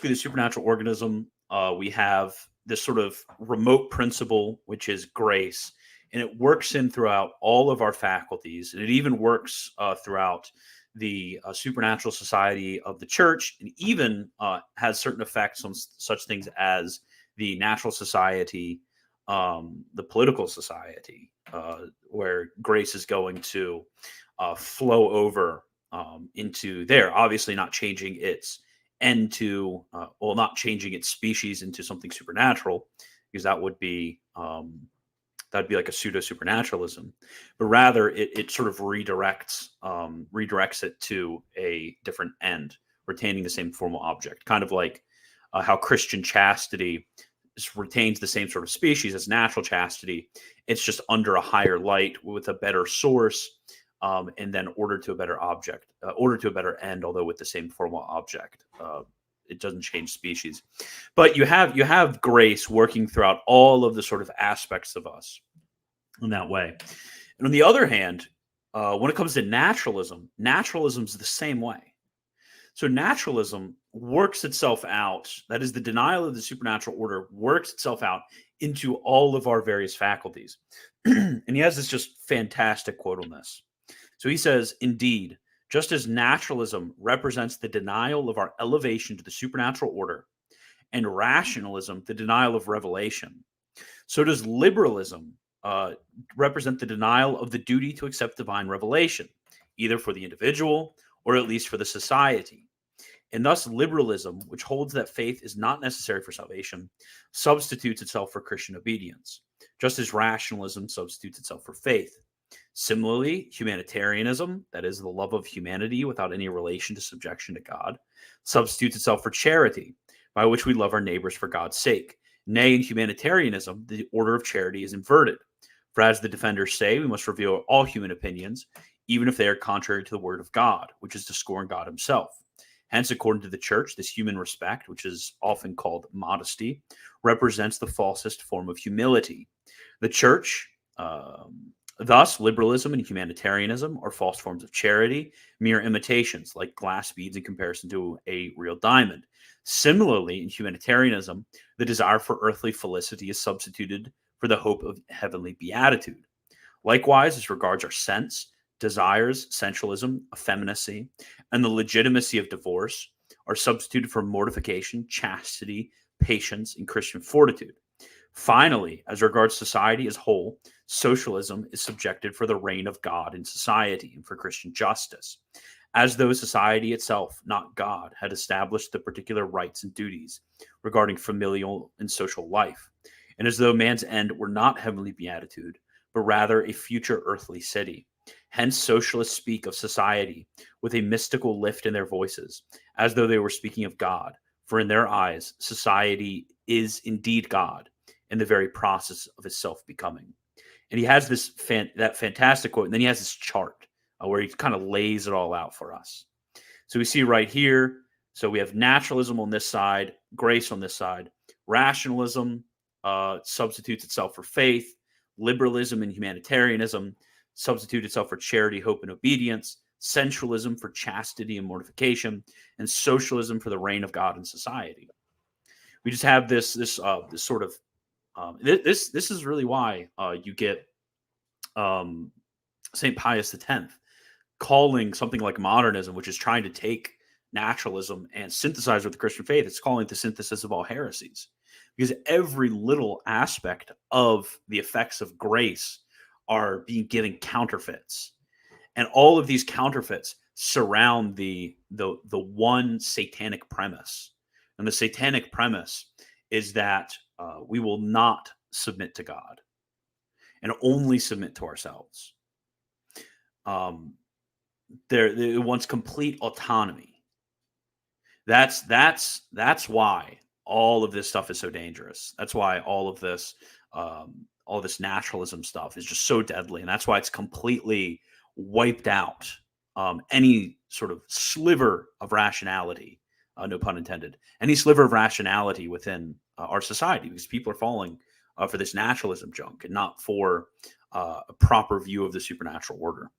the supernatural organism, we have this sort of remote principle, which is grace, and it works in throughout all of our faculties, and it even works throughout the supernatural society of the church, and even has certain effects on such things as the natural society, the political society, where grace is going to flow over into there. Obviously, not changing its into well, not changing its species into something supernatural, because that'd be like a pseudo supernaturalism, but rather it sort of redirects it to a different end, retaining the same formal object, kind of like how Christian chastity retains the same sort of species as natural chastity. It's just under a higher light with a better source, and then ordered to a better object, ordered to a better end, although with the same formal object. It doesn't change species, but you have grace working throughout all of the sort of aspects of us in that way. And on the other hand, when it comes to naturalism is the same way. So naturalism works itself out. That is, the denial of the supernatural order works itself out into all of our various faculties. And he has this just fantastic quote on this. So he says, "Indeed, just as naturalism represents the denial of our elevation to the supernatural order, and rationalism the denial of revelation, so does liberalism represent the denial of the duty to accept divine revelation, either for the individual or at least for the society. And thus, liberalism, which holds that faith is not necessary for salvation, substitutes itself for Christian obedience, just as rationalism substitutes itself for faith. Similarly, humanitarianism, that is, the love of humanity without any relation to subjection to God, substitutes itself for charity, by which we love our neighbors for God's sake. Nay, in humanitarianism, the order of charity is inverted. For as the defenders say, we must reveal all human opinions, even if they are contrary to the word of God, which is to scorn God himself. Hence, according to the church, this human respect, which is often called modesty, represents the falsest form of humility. The church, thus, liberalism and humanitarianism are false forms of charity, mere imitations, like glass beads in comparison to a real diamond. Similarly, in humanitarianism, the desire for earthly felicity is substituted for the hope of heavenly beatitude. Likewise, as regards our sense, desires, sensualism, effeminacy, and the legitimacy of divorce are substituted for mortification, chastity, patience, and Christian fortitude. Finally, as regards society as whole, socialism is subjected for the reign of God in society and for Christian justice, as though society itself, not God, had established the particular rights and duties regarding familial and social life, and as though man's end were not heavenly beatitude, but rather a future earthly city. Hence, socialists speak of society with a mystical lift in their voices, as though they were speaking of God, for in their eyes, society is indeed God in the very process of its self-becoming. And he has this that fantastic quote, and then he has this chart where he kind of lays it all out for us. So we see right here, so we have naturalism on this side, grace on this side, rationalism substitutes itself for faith, liberalism and humanitarianism substitute itself for charity, hope, and obedience, sensualism for chastity and mortification, and socialism for the reign of God in society. We just have this sort of this is really why you get St. Pius X calling something like modernism, which is trying to take naturalism and synthesize with the Christian faith. It's calling it the synthesis of all heresies, because every little aspect of the effects of grace are being given counterfeits, and all of these counterfeits surround the one satanic premise. And the satanic premise is that we will not submit to God and only submit to ourselves. It wants complete autonomy. That's why all of this stuff is so dangerous. That's why all this naturalism stuff is just so deadly, and that's why it's completely wiped out any sort of sliver of rationality, no pun intended, any sliver of rationality within our society, because people are falling for this naturalism junk and not for a proper view of the supernatural order.